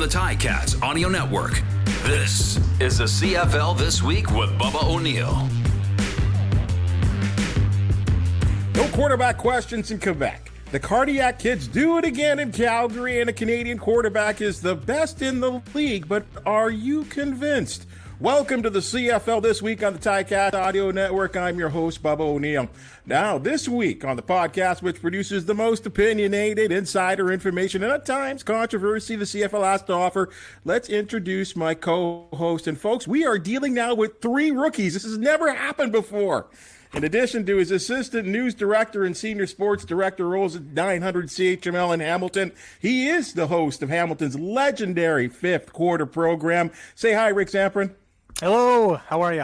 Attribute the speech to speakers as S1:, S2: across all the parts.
S1: the Ticats Audio Network. This is the CFL This Week with Bubba O'Neil.
S2: No quarterback questions in Quebec. The Cardiac Kids do it again in Calgary, and a Canadian quarterback is the best in the league. But are you convinced? Welcome to the CFL This Week on the Ticats Audio Network. I'm your host, Bubba O'Neil. Now, this week on the podcast, which produces the most opinionated insider information and at times controversy the CFL has to offer, let's introduce my co-host. And folks, we are dealing now with 3 rookies. This has never happened before. In addition to his assistant news director and senior sports director roles at 900 CHML in Hamilton, he is the host of Hamilton's legendary Fifth Quarter program. Say hi, Rick Zamperin.
S3: Hello, how are you?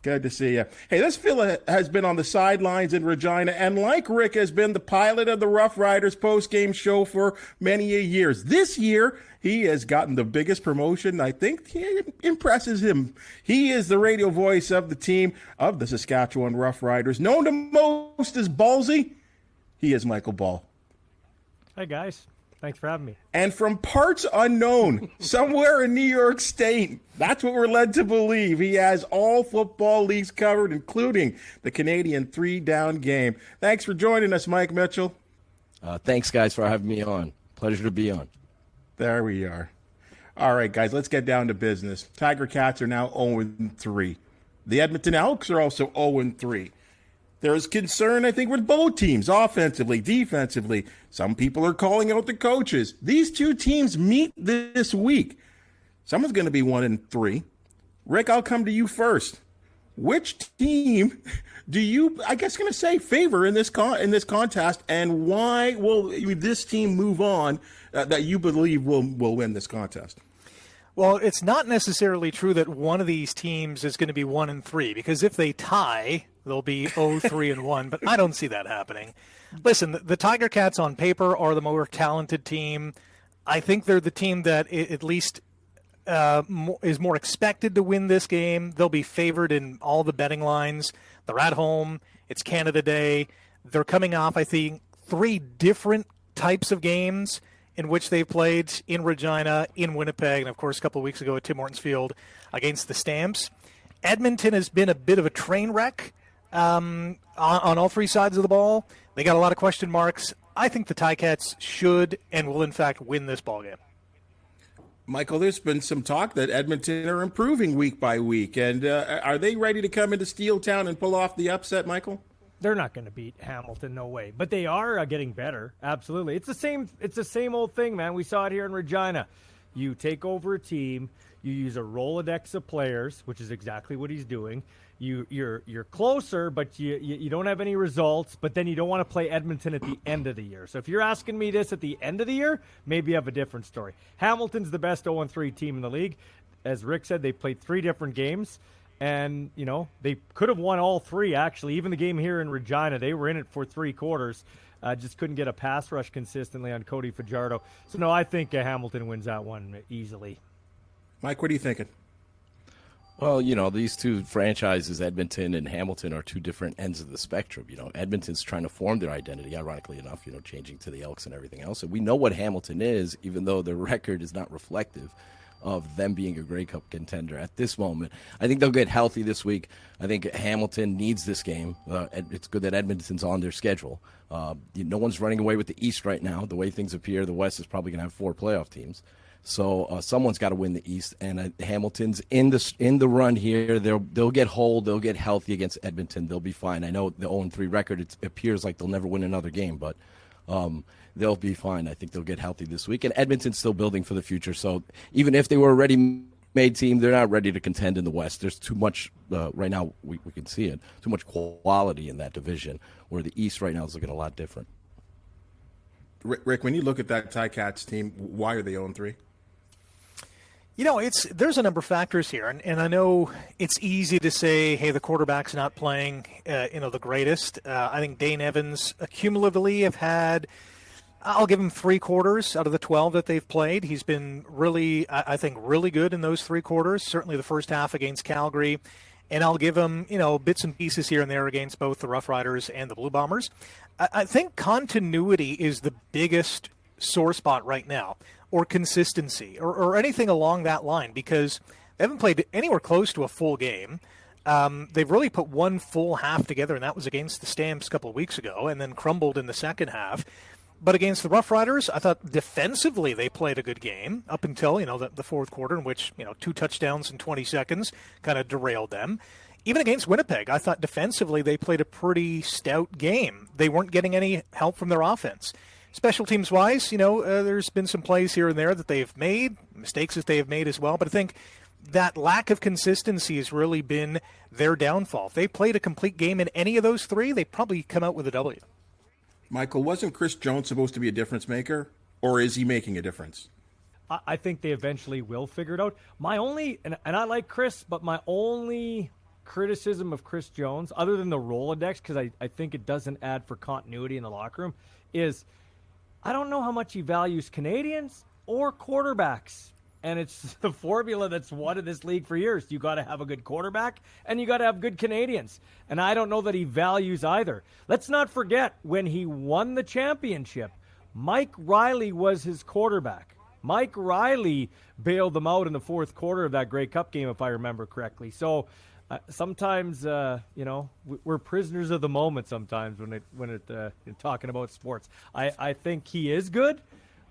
S2: Good to see you. Hey, this fella has been on the sidelines in Regina, and like Rick, has been the pilot of the Roughriders post-game show for many years. This year, he has gotten the biggest promotion. I think it impresses him. He is the radio voice of the team of the Saskatchewan Roughriders. Known to most as Ballsy, he is Michael Ball.
S3: Hey, guys. Thanks for having me.
S2: And from parts unknown, somewhere in New York State, that's what we're led to believe. He has all football leagues covered, including the Canadian 3-down game. Thanks for joining us, Mike Mitchell.
S4: Thanks, guys, for having me on. Pleasure to be on.
S2: There we are. All right, guys, let's get down to business. Tiger Cats are now 0-3. The Edmonton Elks are also 0-3. There's concern, I think, with both teams, offensively, defensively. Some people are calling out the coaches. These two teams meet this week. Someone's going to be 1-3. Rick, I'll come to you first. Which team do you, I guess, going to say favor in this contest, and why will this team move on that you believe will win this contest?
S3: Well, it's not necessarily true that one of these teams is going to be 1-3, because if they tie, they'll be 0-3-1, but I don't see that happening. Listen, the Tiger Cats on paper are the more talented team. I think they're the team that at least is more expected to win this game. They'll be favored in all the betting lines. They're at home. It's Canada Day. They're coming off, I think, 3 different types of games in which they played in Regina, in Winnipeg, and, of course, a couple of weeks ago at Tim Hortons Field against the Stamps. Edmonton has been a bit of a train wreck on all 3 sides of the ball. They got a lot of question marks. I think the Ticats should and will, in fact, win this ballgame.
S2: Michael, there's been some talk that Edmonton are improving week by week, and are they ready to come into Steeltown and pull off the upset, Michael?
S5: They're not going to beat Hamilton, no way. But they are getting better, absolutely. It's the same old thing, man. We saw it here in Regina. You take over a team, you use a Rolodex of players, which is exactly what he's doing. You're closer, but you don't have any results, but then you don't want to play Edmonton at the end of the year. So if you're asking me this at the end of the year, maybe you have a different story. Hamilton's the best 0-3 team in the league. As Rick said, they played 3 different games. And, they could have won all 3, actually. Even the game here in Regina, they were in it for 3 quarters. Just couldn't get a pass rush consistently on Cody Fajardo. So, no, I think Hamilton wins that one easily.
S2: Mike, what are you thinking?
S4: Well, these 2 franchises, Edmonton and Hamilton, are 2 different ends of the spectrum. Edmonton's trying to form their identity, ironically enough, changing to the Elks and everything else. And we know what Hamilton is, even though their record is not reflective of them being a Grey Cup contender at this moment. I think they'll get healthy this week. I think Hamilton needs this game. It's good that Edmonton's on their schedule. No one's running away with the East right now. The way things appear, the West is probably going to have 4 playoff teams. So someone's got to win the East, and Hamilton's in the run here. They'll get whole. They'll get healthy against Edmonton. They'll be fine. I know the 0-3 record, it appears like they'll never win another game, but they'll be fine. I think they'll get healthy this week. And Edmonton's still building for the future. So even if they were a ready-made team, they're not ready to contend in the West. There's too much, right now, we can see it, too much quality in that division, where the East right now is looking a lot different.
S2: Rick, when you look at that Ticats team, why are they 0-3?
S3: There's a number of factors here, and I know it's easy to say, hey, the quarterback's not playing, the greatest. I think Dane Evans cumulatively have had, I'll give him 3 quarters out of the 12 that they've played. He's been really, I think, really good in those 3 quarters, certainly the first half against Calgary. And I'll give him, bits and pieces here and there against both the Roughriders and the Blue Bombers. I think continuity is the biggest sore spot right now, or consistency, or anything along that line, because they haven't played anywhere close to a full game. They've really put one full half together, and that was against the Stamps a couple of weeks ago, and then crumbled in the second half. But against the Roughriders, I thought defensively they played a good game up until, the fourth quarter, in which, 2 touchdowns in 20 seconds kind of derailed them. Even against Winnipeg, I thought defensively they played a pretty stout game. They weren't getting any help from their offense. Special teams-wise, there's been some plays here and there that they've made, mistakes that they have made as well, but I think that lack of consistency has really been their downfall. If they played a complete game in any of those three, they'd probably come out with a W.
S2: Michael, wasn't Chris Jones supposed to be a difference maker, or is he making a difference?
S5: I think they eventually will figure it out. My only, and I like Chris, but my only criticism of Chris Jones, other than the Rolodex, because I think it doesn't add for continuity in the locker room, is I don't know how much he values Canadians or quarterbacks. And it's the formula that's won in this league for years. You got to have a good quarterback, and you got to have good Canadians. And I don't know that he values either. Let's not forget, when he won the championship, Mike Riley was his quarterback. Mike Riley bailed them out in the fourth quarter of that Grey Cup game, if I remember correctly. So sometimes, we're prisoners of the moment sometimes when talking about sports. I think he is good.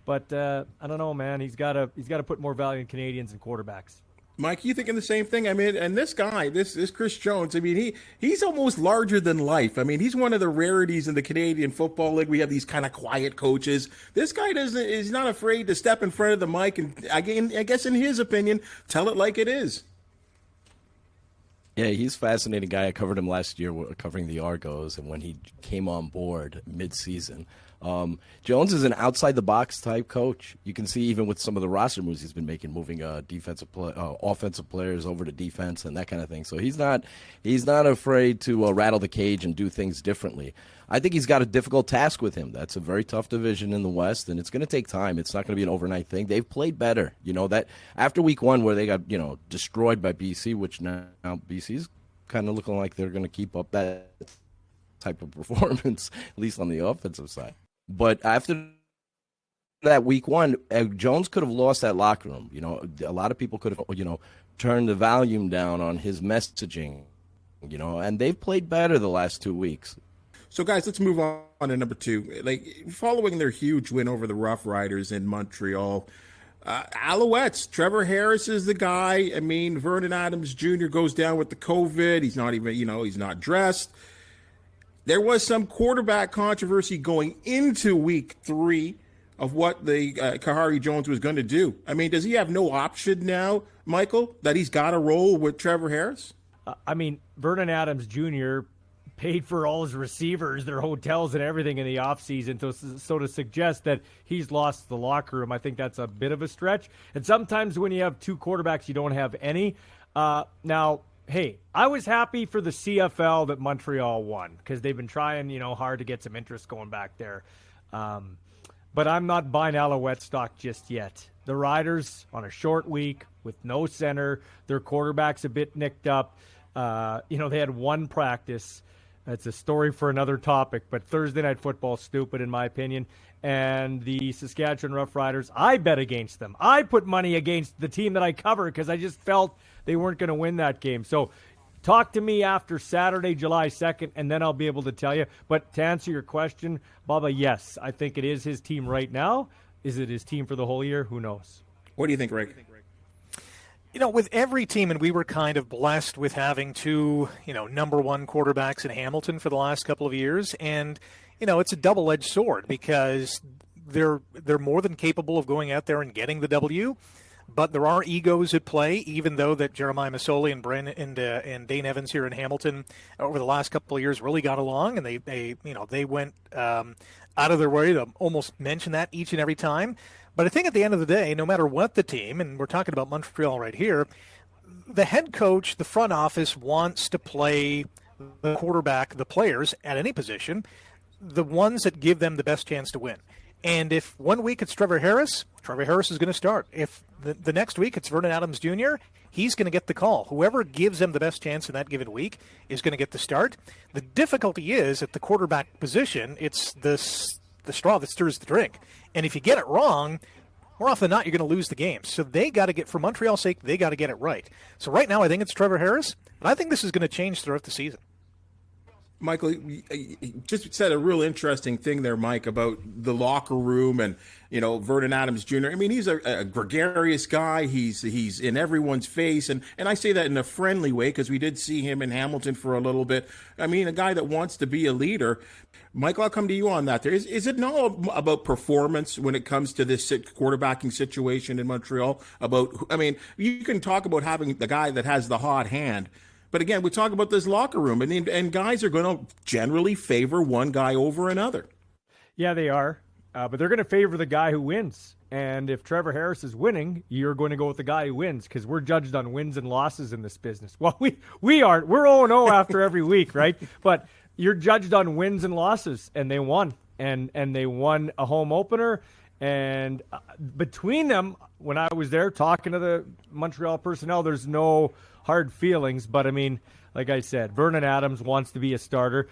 S5: But I don't know, man. He's got to put more value in Canadians and quarterbacks.
S2: Mike, you thinking the same thing? I mean, and this guy, this Chris Jones, I mean, he's almost larger than life. I mean, he's one of the rarities in the Canadian Football League. We have these kind of quiet coaches. This guy is not afraid to step in front of the mic and, again, I guess in his opinion, tell it like it is.
S4: Yeah, he's a fascinating guy. I covered him last year covering the Argos, and when he came on board mid-season, Jones is an outside-the-box type coach. You can see even with some of the roster moves he's been making, moving offensive players over to defense and that kind of thing. So he's not afraid to rattle the cage and do things differently. I think he's got a difficult task with him. That's a very tough division in the West, and it's going to take time. It's not going to be an overnight thing. They've played better. That after week one where they got destroyed by BC, which now BC's kind of looking like they're going to keep up that type of performance, at least on the offensive side. But after that week one, Jones could have lost that locker room. A lot of people could have, turned the volume down on his messaging, and they've played better the last 2 weeks.
S2: So, guys, let's move on to number two. Following their huge win over the Roughriders in Montreal, Alouettes, Trevor Harris is the guy. I mean, Vernon Adams Jr. goes down with the COVID. He's not even, he's not dressed. There was some quarterback controversy going into week 3 of what the Kahari Jones was going to do. I mean, does he have no option now, Michael, that he's got to roll with Trevor Harris?
S5: Vernon Adams Jr. paid for all his receivers, their hotels and everything in the offseason. So to suggest that he's lost the locker room, I think that's a bit of a stretch. And sometimes when you have two quarterbacks, you don't have any. Now, hey, I was happy for the CFL that Montreal won because they've been trying, hard to get some interest going back there. But I'm not buying Alouette stock just yet. The Riders on a short week with no center, their quarterback's a bit nicked up. They had one practice. That's a story for another topic, but Thursday Night Football's stupid in my opinion. And the Saskatchewan Roughriders, I bet against them. I put money against the team that I cover because I just felt they weren't going to win that game. So talk to me after Saturday, July 2nd, and then I'll be able to tell you. But to answer your question, Bubba, yes, I think it is his team right now. Is it his team for the whole year? Who knows?
S2: What do you think, Rick?
S3: With every team, and we were kind of blessed with having two, number one quarterbacks in Hamilton for the last couple of years. And, it's a double-edged sword because they're more than capable of going out there and getting the W. But there are egos at play, even though that Jeremiah Masoli and Dane Evans here in Hamilton over the last couple of years really got along, and they went out of their way to almost mention that each and every time. But I think at the end of the day, no matter what the team, and we're talking about Montreal right here, the head coach, the front office wants to play the quarterback, the players at any position, the ones that give them the best chance to win. And if 1 week it's Trevor Harris is going to start. If the next week it's Vernon Adams Jr., he's going to get the call. Whoever gives them the best chance in that given week is going to get the start. The difficulty is at the quarterback position, it's the the straw that stirs the drink. And if you get it wrong, more often than not, you're going to lose the game. So they got to get, for Montreal's sake, they got to get it right. So right now, I think it's Trevor Harris, but I think this is going to change throughout the season.
S2: Michael, you just said a real interesting thing there, Mike, about the locker room and, Vernon Adams Jr. I mean, he's a gregarious guy. He's in everyone's face. And I say that in a friendly way because we did see him in Hamilton for a little bit. I mean, a guy that wants to be a leader. Michael, I'll come to you on that. Is it not about performance when it comes to this quarterbacking situation in Montreal? You can talk about having the guy that has the hot hand. But again, we talk about this locker room, and guys are going to generally favor one guy over another.
S5: Yeah, they are. But they're going to favor the guy who wins. And if Trevor Harris is winning, you're going to go with the guy who wins because we're judged on wins and losses in this business. Well, we aren't. We're 0-0 after every week, right? But you're judged on wins and losses, and they won. And they won a home opener. And between them, when I was there talking to the Montreal personnel, there's no hard feelings. But, I mean, like I said, Vernon Adams wants to be a starter.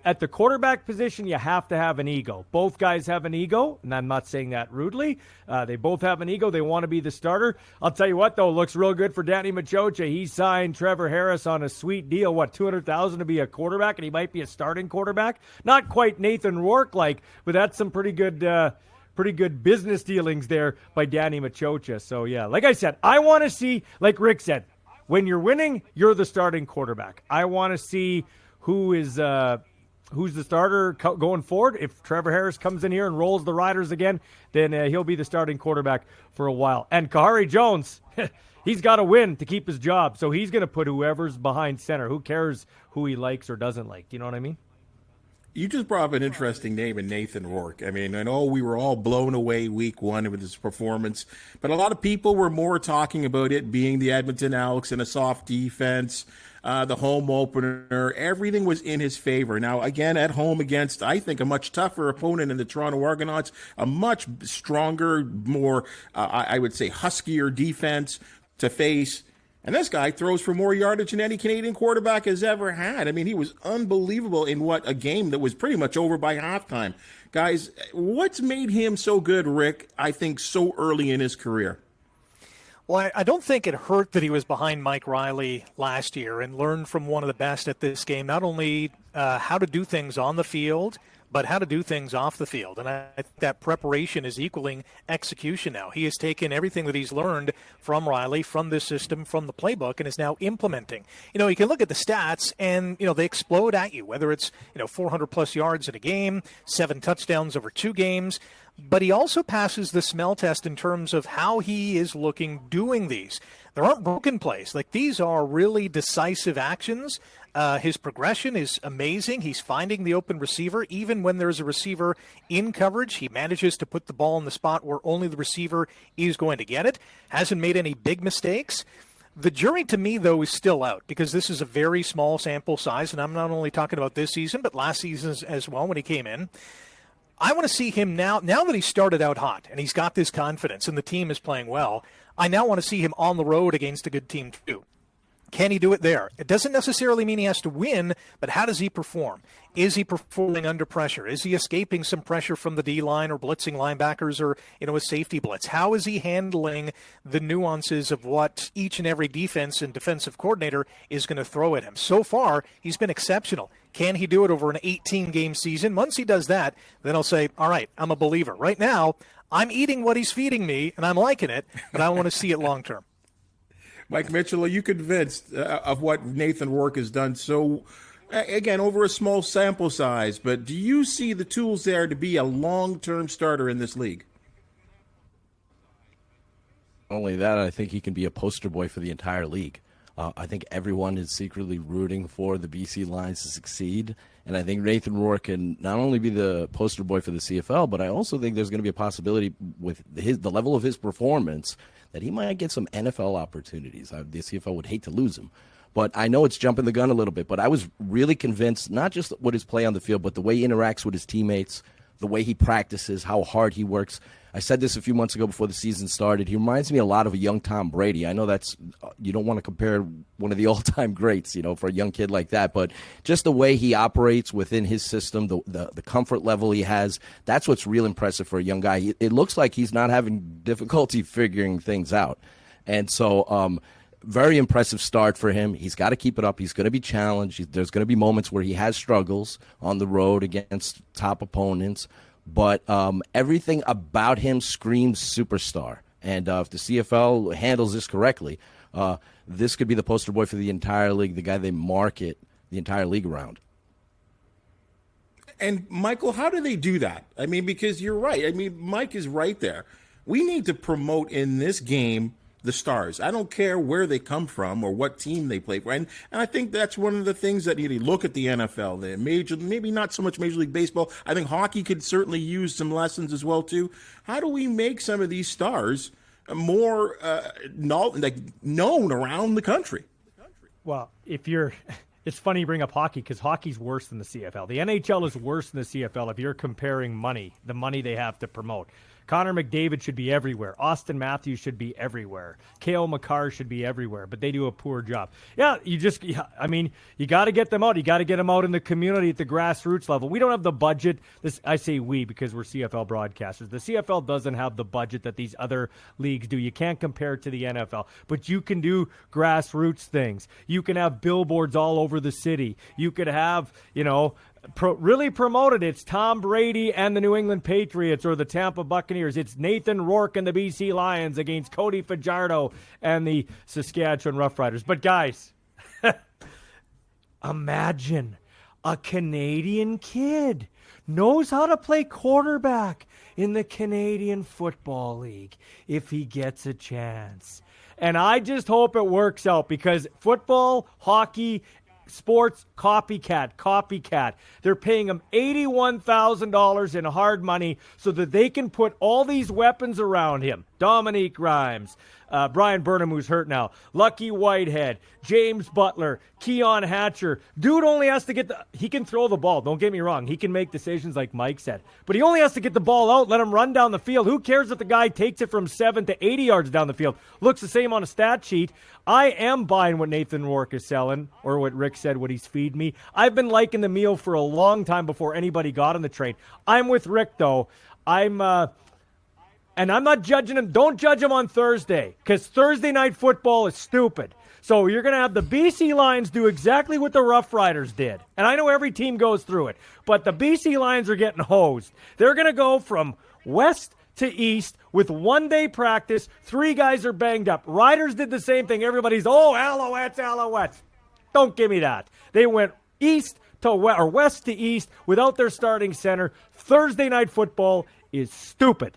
S5: At the quarterback position, you have to have an ego. Both guys have an ego, and I'm not saying that rudely. They both have an ego. They want to be the starter. I'll tell you what, though, looks real good for Danny Machocha. He signed Trevor Harris on a sweet deal, $200,000 to be a quarterback, and he might be a starting quarterback. Not quite Nathan Rourke-like, but that's some pretty good business dealings there by Danny Machocha. So, yeah, like I said, I want to see, like Rick said, when you're winning, you're the starting quarterback. I want to see who's the starter going forward. If Trevor Harris comes in here and rolls the Riders again, then he'll be the starting quarterback for a while. And Kahari Jones, he's got to win to keep his job, so he's going to put whoever's behind center. Who cares who he likes or doesn't like? Do you know what I mean?
S2: You just brought up an interesting name in Nathan Rourke. I mean, I know we were all blown away week one with his performance, but a lot of people were more talking about it being the Edmonton Elks and a soft defense, the home opener. Everything was in his favor. Now, again, at home against, I think, a much tougher opponent in the Toronto Argonauts, a much stronger, more, I would say, huskier defense to face. And this guy throws for more yardage than any Canadian quarterback has ever had. I mean, he was unbelievable in a game that was pretty much over by halftime. Guys, what's made him so good, Rick, I think, so early in his career?
S3: Well, I don't think it hurt that he was behind Mike Riley last year and learned from one of the best at this game, not only how to do things on the field, but how to do things off the field. And I think that preparation is equaling execution now. He has taken everything that he's learned from Riley, from this system, from the playbook, and is now implementing. You can look at the stats, and, they explode at you, whether it's, 400-plus yards in a game, 7 touchdowns over 2 games. But he also passes the smell test in terms of how he is looking doing these. There aren't broken plays. Like, these are really decisive actions. His progression is amazing. He's finding the open receiver. Even when there's a receiver in coverage, he manages to put the ball in the spot where only the receiver is going to get it. Hasn't made any big mistakes. The jury, to me, though, is still out because this is a very small sample size, and I'm not only talking about this season, but last season as well when he came in. I want to see him now that he started out hot and he's got this confidence and the team is playing well, I now want to see him on the road against a good team too. Can he do it there? It doesn't necessarily mean he has to win, but how does he perform? Is he performing under pressure? Is he escaping some pressure from the D-line or blitzing linebackers or, a safety blitz? How is he handling the nuances of what each and every defense and defensive coordinator is going to throw at him? So far, he's been exceptional. Can he do it over an 18-game season? Once he does that, then I'll say, all right, I'm a believer. Right now, I'm eating what he's feeding me, and I'm liking it, but I want to see it long-term.
S2: Mike Mitchell, are you convinced of what Nathan Rourke has done so, again, over a small sample size, but do you see the tools there to be a long-term starter in this league?
S4: Only that, I think he can be a poster boy for the entire league. I think everyone is secretly rooting for the BC Lions to succeed, and I think Nathan Rourke can not only be the poster boy for the CFL, but I also think there's going to be a possibility with the level of his performance that he might get some NFL opportunities. The CFL would hate to lose him. But I know it's jumping the gun a little bit, but I was really convinced, not just what his play on the field, but the way he interacts with his teammates, the way he practices, how hard he works. I said this a few months ago before the season started. He reminds me a lot of a young Tom Brady. I know that's you don't want to compare one of the all-time greats, for a young kid like that, but just the way he operates within his system, the comfort level he has, that's what's real impressive for a young guy. It looks like he's not having difficulty figuring things out. And so very impressive start for him. He's got to keep it up. He's going to be challenged. There's going to be moments where he has struggles on the road against top opponents. But everything about him screams superstar. And if the CFL handles this correctly, this could be the poster boy for the entire league, the guy they market the entire league around.
S2: And, Michael, how do they do that? I mean, because you're right. I mean, Mike is right there. We need to promote in this game the stars. I don't care where they come from or what team they play for. And I think that's one of the things that you look at the NFL, the maybe not so much Major League Baseball. I think hockey could certainly use some lessons as well, too. How do we make some of these stars more known around the country?
S5: Well, it's funny you bring up hockey because hockey's worse than the CFL. The NHL is worse than the CFL if you're comparing the money they have to promote. Connor McDavid should be everywhere. Austin Matthews should be everywhere. Cale Makar should be everywhere, but they do a poor job. Yeah, you got to get them out. You got to get them out in the community at the grassroots level. We don't have the budget. I say we because we're CFL broadcasters. The CFL doesn't have the budget that these other leagues do. You can't compare it to the NFL, but you can do grassroots things. You can have billboards all over the city. You could have, really promoted. It's Tom Brady and the New England Patriots or the Tampa Buccaneers. It's Nathan Rourke and the BC Lions against Cody Fajardo and the Saskatchewan Roughriders. But guys, imagine a Canadian kid knows how to play quarterback in the Canadian Football League if he gets a chance. And I just hope it works out because football, hockey, sports, copycat. They're paying him $81,000 in hard money so that they can put all these weapons around him. Dominique Rhymes, Brian Burnham, who's hurt now, Lucky Whitehead, James Butler, Keon Hatcher. Dude only has to he can throw the ball. Don't get me wrong. He can make decisions like Mike said. But he only has to get the ball out, let him run down the field. Who cares if the guy takes it from 7 to 80 yards down the field? Looks the same on a stat sheet. I am buying what Nathan Rourke is selling, or what Rick said, what he's feed me. I've been liking the meal for a long time before anybody got on the trade. I'm with Rick, though. And I'm not judging him. Don't judge him on Thursday, because Thursday night football is stupid. So you're going to have the BC Lions do exactly what the Rough Riders did. And I know every team goes through it, but the BC Lions are getting hosed. They're going to go from west to east with one-day practice. 3 guys are banged up. Riders did the same thing. Everybody's, Alouettes. Don't give me that. They went west to east without their starting center. Thursday night football is stupid.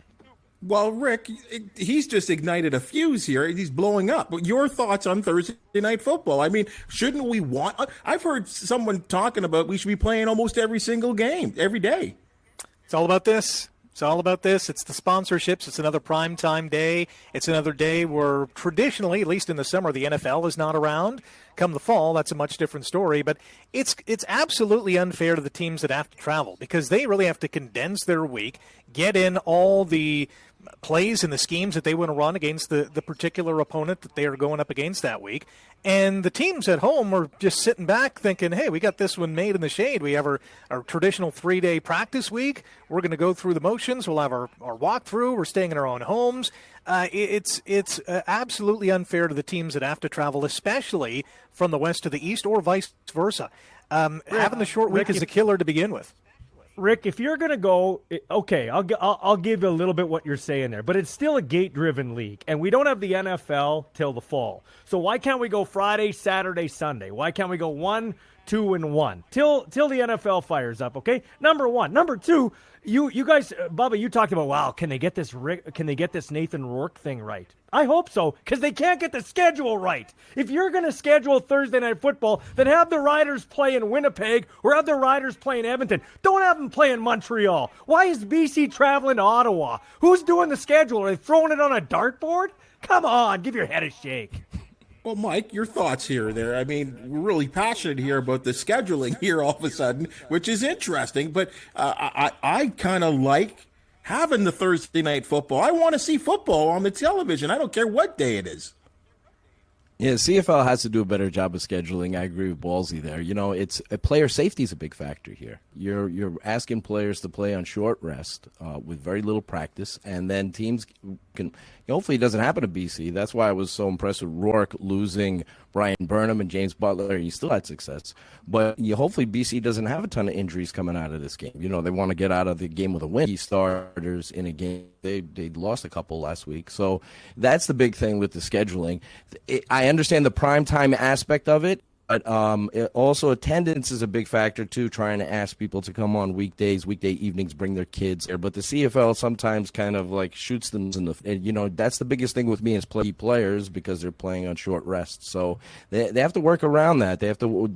S2: Well, Rick, he's just ignited a fuse here. He's blowing up. But your thoughts on Thursday night football? I mean, shouldn't we I've heard someone talking about we should be playing almost every single game, every day.
S3: It's all about this. It's the sponsorships. It's another primetime day. It's another day where traditionally, at least in the summer, the NFL is not around. Come the fall, that's a much different story. But it's absolutely unfair to the teams that have to travel because they really have to condense their week, get in all the plays and the schemes that they want to run against the particular opponent that they are going up against that week. And the teams at home are just sitting back thinking, hey, we got this one made in the shade. We have our traditional 3-day practice week. We're going to go through the motions. We'll have our walkthrough. We're staying in our own homes. It's absolutely unfair to the teams that have to travel, especially from the west to the east or vice versa. Having the short week is a killer to begin with.
S5: Rick, if you're going to go, okay, I'll give you a little bit what you're saying there, but it's still a gate-driven league, and we don't have the NFL till the fall. So why can't we go Friday, Saturday, Sunday? Why can't we go 1, 2, and 1 till the NFL fires up? Okay, number one. Number two, you guys, Bubba, you talked about, wow, can they get this Nathan Rourke thing right? I hope so, because they can't get the schedule right. If you're going to schedule Thursday night football, then have the Riders play in Winnipeg or have the Riders play in Edmonton. Don't have them play in Montreal. Why is BC traveling to Ottawa? Who's doing the schedule? Are they throwing it on a dartboard? Come on, give your head a shake.
S2: Well, Mike, your thoughts here? There, I mean, we're really passionate here about the scheduling here all of a sudden, which is interesting. But I kind of like having the Thursday night football. I want to see football on the television. I don't care what day it is.
S4: Yeah, CFL has to do a better job of scheduling. I agree with Ballsy there. You know, it's player safety is a big factor here. You're asking players to play on short rest with very little practice, and then teams can. Hopefully, it doesn't happen to BC. That's why I was so impressed with Rourke losing Brian Burnham and James Butler. He still had success, but hopefully BC doesn't have a ton of injuries coming out of this game. You know, they want to get out of the game with a win. Starters in a game, they lost a couple last week, so that's the big thing with the scheduling. I understand the primetime aspect of it, but also attendance is a big factor too. Trying to ask people to come on weekdays, weekday evenings, bring their kids there. But the CFL sometimes kind of like shoots them in the. You know, that's the biggest thing with me is players because they're playing on short rest. So they have to work around that. They have to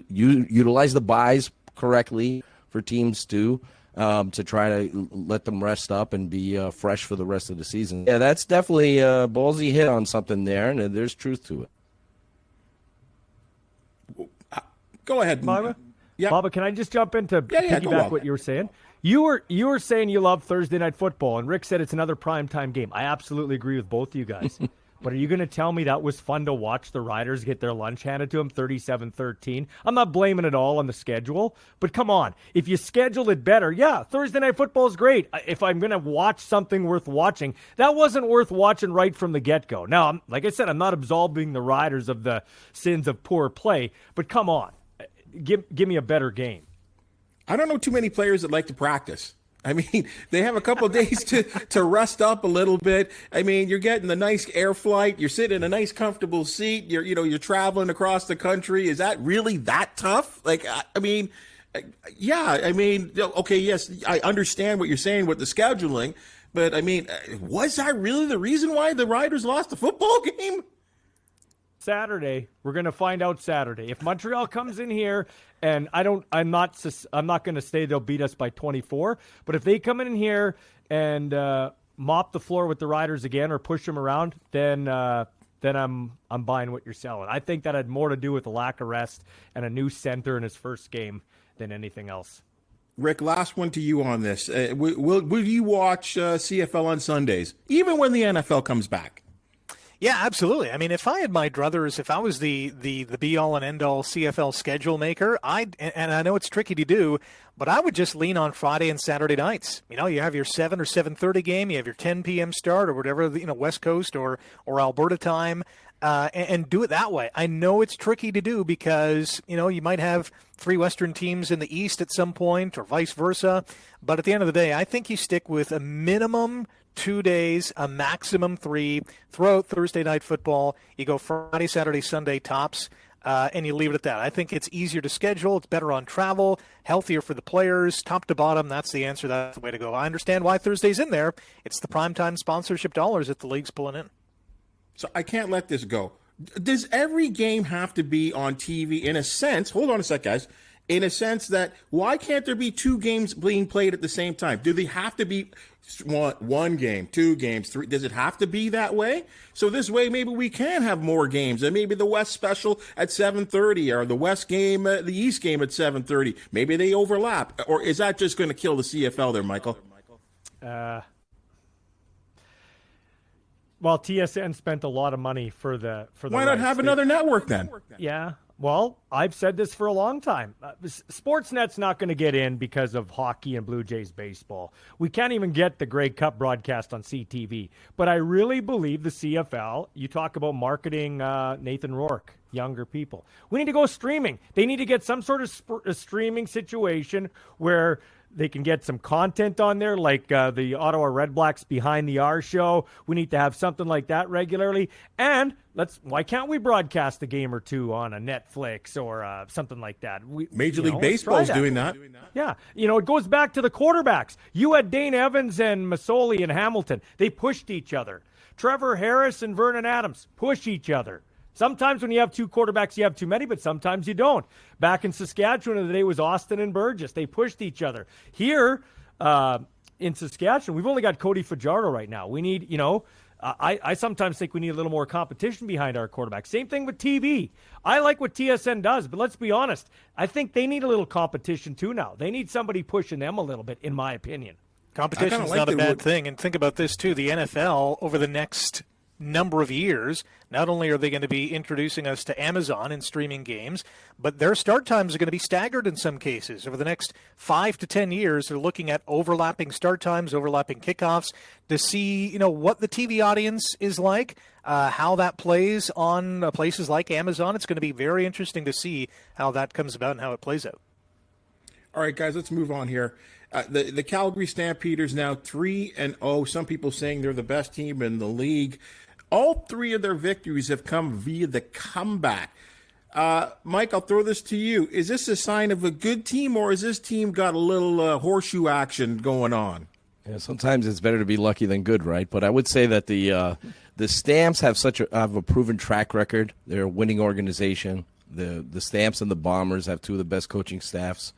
S4: utilize the buys correctly for teams too. To try to let them rest up and be fresh for the rest of the season. Yeah, that's definitely a ballsy hit on something there, and there's truth to it.
S2: Go ahead,
S5: Bubba.
S2: Yeah.
S5: Bubba, can I just jump in to
S2: Yeah,
S5: piggyback what you were saying? You were saying you love Thursday night football, and Rick said it's another primetime game. I absolutely agree with both of you guys. But are you going to tell me that was fun to watch the Riders get their lunch handed to them 37-13? I'm not blaming it all on the schedule, but come on. If you schedule it better, yeah, Thursday night football is great. If I'm going to watch something worth watching, that wasn't worth watching right from the get-go. Now, like I said, I'm not absolving the Riders of the sins of poor play, but come on. Give me a better game.
S2: I don't know too many players that like to practice. I mean, they have a couple of days to rest up a little bit. I mean, you're getting the nice air flight. You're sitting in a nice, comfortable seat. You're traveling across the country. Is that really that tough? Like, I mean, yeah. I mean, okay, yes, I understand what you're saying with the scheduling, but I mean, was that really the reason why the Riders lost the football game?
S5: Saturday, we're going to find out Saturday. If Montreal comes in here and I'm not going to say they'll beat us by 24, but if they come in here and mop the floor with the Riders again or push them around, then I'm buying what you're selling. I think that had more to do with the lack of rest and a new center in his first game than anything else.
S2: Rick, last one to you on this. Will you watch CFL on Sundays, even when the NFL comes back?
S3: Yeah, absolutely. I mean, if I had my druthers, if I was the be-all and end-all CFL schedule maker, and I know it's tricky to do, but I would just lean on Friday and Saturday nights. You know, you have your 7 or 7:30 game, you have your 10 p.m. start or whatever, West Coast or Alberta time, and do it that way. I know it's tricky to do because, you might have 3 Western teams in the East at some point or vice versa, but at the end of the day, I think you stick with a minimum 2 days, a maximum 3, throw out Thursday night football, you go Friday, Saturday, Sunday tops, and you leave it at that. I think it's easier to schedule, it's better on travel, healthier for the players, top to bottom, that's the answer, that's the way to go. I understand why Thursday's in there. It's the primetime sponsorship dollars that the league's pulling in.
S2: So I can't let this go. Does every game have to be on TV in a sense? Hold on a sec, guys. In a sense that why can't there be 2 games being played at the same time? Do they have to be one game, 2 games, 3? Does it have to be that way? So this way, maybe we can have more games, and maybe the West special at 7:30, or the West game, the East game at 7:30. Maybe they overlap, or is that just going to kill the CFL there, Michael?
S5: Well, TSN spent a lot of money for the.
S2: Why not have another network then?
S5: Yeah. Well, I've said this for a long time. Sportsnet's not going to get in because of hockey and Blue Jays baseball. We can't even get the Grey Cup broadcast on CTV. But I really believe the CFL, you talk about marketing Nathan Rourke, younger people. We need to go streaming. They need to get some sort of streaming situation where they can get some content on there, like the Ottawa Redblacks Behind the R show. We need to have something like that regularly. And why can't we broadcast a game or 2 on a Netflix or something like that?
S2: Major League Baseball's doing that.
S5: Yeah. It goes back to the quarterbacks. You had Dane Evans and Masoli and Hamilton. They pushed each other. Trevor Harris and Vernon Adams push each other. Sometimes when you have 2 quarterbacks, you have too many, but sometimes you don't. Back in Saskatchewan, the day was Austin and Burgess. They pushed each other. Here, in Saskatchewan, we've only got Cody Fajardo right now. We need, I sometimes think we need a little more competition behind our quarterback. Same thing with TV. I like what TSN does, but let's be honest. I think they need a little competition too now. They need somebody pushing them a little bit, in my opinion.
S3: Competition is not a bad thing. And think about this, too. The NFL, over the next number of years, not only are they going to be introducing us to Amazon and streaming games, but their start times are going to be staggered in some cases. Over the next 5 to 10 years, they're looking at overlapping start times, overlapping kickoffs to see, what the TV audience is like, how that plays on places like Amazon. It's going to be very interesting to see how that comes about and how it plays out.
S2: All right, guys, let's move on here. The Calgary Stampeders now 3-0. Some people saying they're the best team in the league. All three of their victories have come via the comeback. Mike, I'll throw this to you. Is this a sign of a good team, or has this team got a little horseshoe action going on?
S4: Yeah, sometimes it's better to be lucky than good, right? But I would say that the Stamps have have a proven track record. They're a winning organization. The Stamps and the Bombers have two of the best coaching staffs,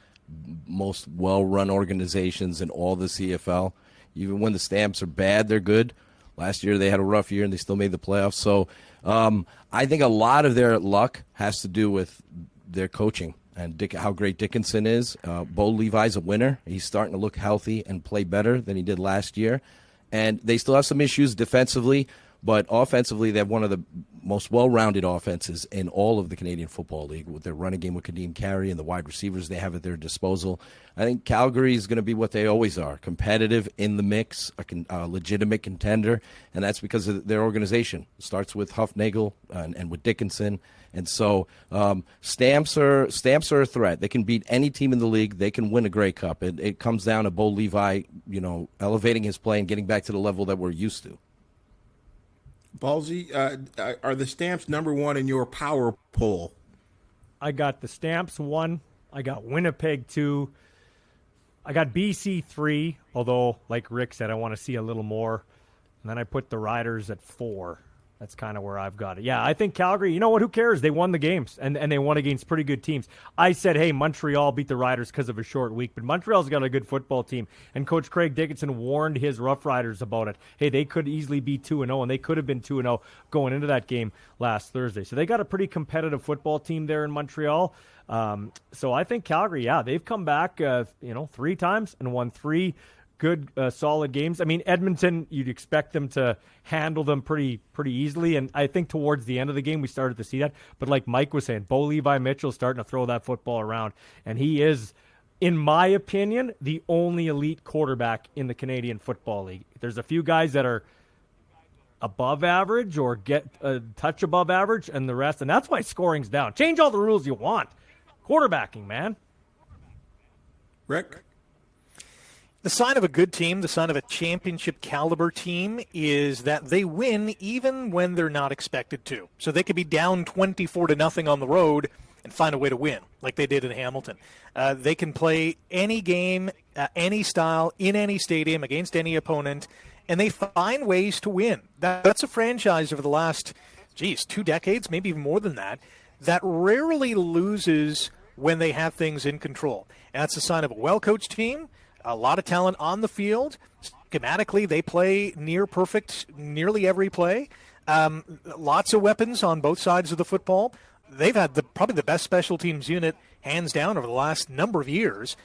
S4: most well-run organizations in all the CFL. Even when the Stamps are bad, they're good. Last year they had a rough year and they still made the playoffs. So I think a lot of their luck has to do with their coaching and how great Dickinson is. Bo Levi's a winner. He's starting to look healthy and play better than he did last year. And they still have some issues defensively, but offensively they have one of the most well-rounded offenses in all of the Canadian Football League with their running game with Kadeem Carey and the wide receivers they have at their disposal. I think Calgary is going to be what they always are, competitive, in the mix, a legitimate contender, and that's because of their organization. It starts with Huffnagel and with Dickinson. And so Stamps are a threat. They can beat any team in the league. They can win a Grey Cup. It comes down to Bo Levi, elevating his play and getting back to the level that we're used to.
S2: Ballsy, are the Stamps number one in your power poll?
S5: I got the Stamps 1. I got Winnipeg 2. I got BC 3, although, like Rick said, I want to see a little more. And then I put the Riders at 4. That's kind of where I've got it. Yeah, I think Calgary, you know what, who cares? They won the games, and they won against pretty good teams. I said, hey, Montreal beat the Riders because of a short week, but Montreal's got a good football team, and Coach Craig Dickinson warned his Roughriders about it. Hey, they could easily be 2-0, and they could have been 2-0 going into that game last Thursday. So they got a pretty competitive football team there in Montreal. So I think Calgary, yeah, they've come back, 3 times and won 3 good, solid games. I mean, Edmonton, you'd expect them to handle them pretty easily, and I think towards the end of the game we started to see that. But like Mike was saying, Bo Levi Mitchell's starting to throw that football around, and he is, in my opinion, the only elite quarterback in the Canadian Football League. There's a few guys that are above average or get a touch above average, and the rest, and that's why scoring's down. Change all the rules you want. Quarterbacking, man.
S2: Rick?
S3: The sign of a good team, the sign of a championship caliber team, is that they win even when they're not expected to. So they could be down 24-0 on the road and find a way to win, like they did in Hamilton. They can play any game, any style, in any stadium, against any opponent, and they find ways to win. That's a franchise over the last, 2 decades, maybe even more than that rarely loses when they have things in control. And that's a sign of a well-coached team, a lot of talent on the field. Schematically, they play near perfect nearly every play. Lots of weapons on both sides of the football. They've had probably the best special teams unit, hands down, over the last number of years.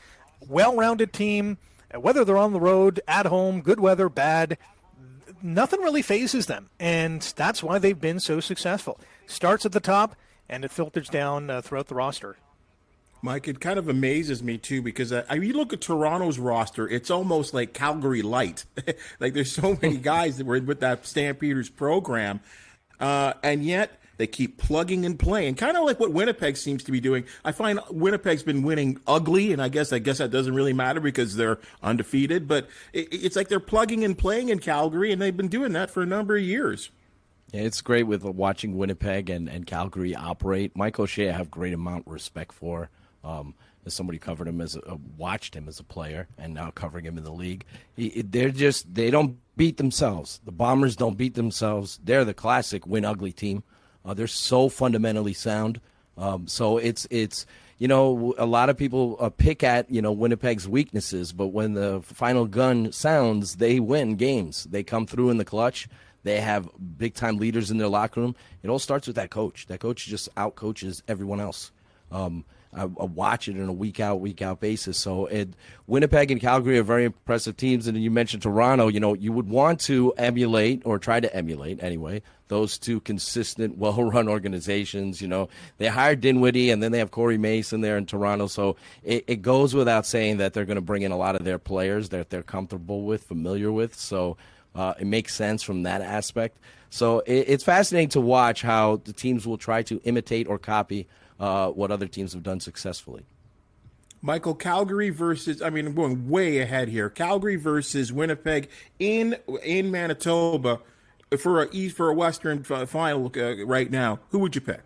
S3: Well-rounded team, whether they're on the road, at home, good weather, bad, nothing really phases them. And that's why they've been so successful. Starts at the top, and it filters down throughout the roster.
S2: Mike, it kind of amazes me, too, because you look at Toronto's roster, it's almost like Calgary light. Like, there's so many guys that were with that Stampeders program, and yet they keep plugging and playing, kind of like what Winnipeg seems to be doing. I find Winnipeg's been winning ugly, and I guess that doesn't really matter because they're undefeated, but it's like they're plugging and playing in Calgary, and they've been doing that for a number of years.
S4: Yeah, it's great with watching Winnipeg and Calgary operate. Mike O'Shea I have great amount of respect for. As somebody covered him watched him as a player, and now covering him in the league, they don't beat themselves. The Bombers don't beat themselves. They're the classic win ugly team. They're so fundamentally sound. So it's a lot of people pick at, Winnipeg's weaknesses, but when the final gun sounds, they win games. They come through in the clutch. They have big-time leaders in their locker room. It all starts with that coach. That coach just out-coaches everyone else. I watch it on a week-out, week-out basis. So Winnipeg and Calgary are very impressive teams. And you mentioned Toronto. You would want to emulate, or try to emulate anyway, those two consistent, well-run organizations. They hired Dinwiddie, and then they have Corey Mason there in Toronto. So it goes without saying that they're going to bring in a lot of their players that they're comfortable with, familiar with. So it makes sense from that aspect. So it's fascinating to watch how the teams will try to imitate or copy what other teams have done successfully.
S2: Michael, Calgary versus, I'm going way ahead here. Calgary versus Winnipeg in Manitoba for a Western final right now. Who would you pick?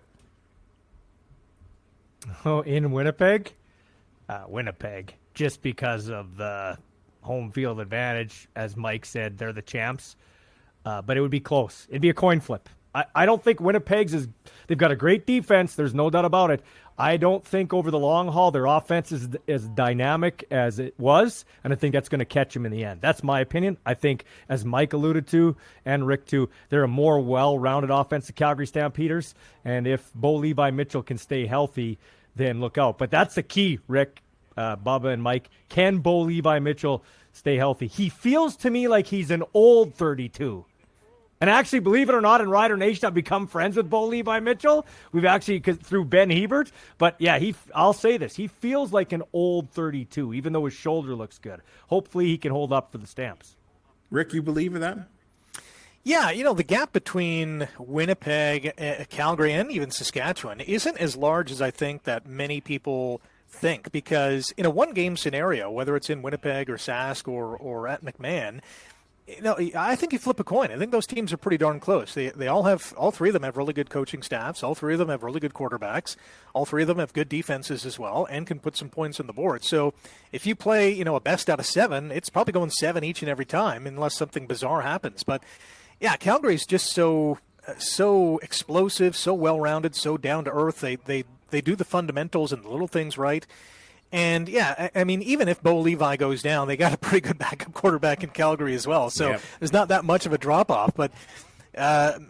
S5: Oh, in Winnipeg? Winnipeg, just because of the home field advantage. As Mike said, they're the champs. But it would be close. It'd be a coin flip. I don't think Winnipeg's they've got a great defense. There's no doubt about it. I don't think over the long haul their offense is as dynamic as it was, and I think that's going to catch them in the end. That's my opinion. I think, as Mike alluded to and Rick too, they're a more well-rounded offense, the Calgary Stampeders, and if Bo Levi Mitchell can stay healthy, then look out. But that's the key, Rick, Bubba, and Mike. Can Bo Levi Mitchell stay healthy? He feels to me like he's an old 32. And actually, believe it or not, in Rider Nation, I've become friends with Bo Levi Mitchell. We've actually, through Ben Hebert. But yeah, I'll say this. He feels like an old 32, even though his shoulder looks good. Hopefully he can hold up for the Stamps.
S2: Rick, you believe in that?
S3: Yeah, the gap between Winnipeg, Calgary, and even Saskatchewan isn't as large as I think that many people think. Because in a one-game scenario, whether it's in Winnipeg or Sask or at McMahon, I think you flip a coin. I think those teams are pretty darn close. They all three of them have really good coaching staffs. All three of them have really good quarterbacks. All three of them have good defenses as well and can put some points on the board. So if you play, a best out of 7, it's probably going 7 each and every time unless something bizarre happens. But yeah, Calgary's just so explosive, so well-rounded, so down to earth. They do the fundamentals and the little things right. And, yeah, even if Bo Levi goes down, they got a pretty good backup quarterback in Calgary as well. So There's not that much of a drop-off. But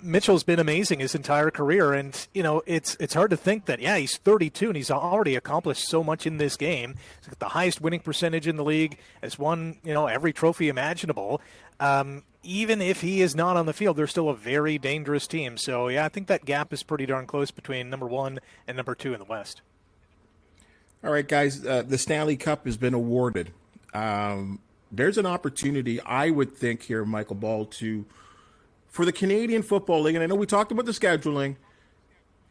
S3: Mitchell's been amazing his entire career. And, it's hard to think that, he's 32 and he's already accomplished so much in this game. He's got the highest winning percentage in the league, has won, every trophy imaginable. Even if he is not on the field, they're still a very dangerous team. So, I think that gap is pretty darn close between number 1 and number 2 in the West.
S2: All right, guys, the Stanley Cup has been awarded. There's an opportunity, I would think here, Michael Ball, for the Canadian Football League, and I know we talked about the scheduling,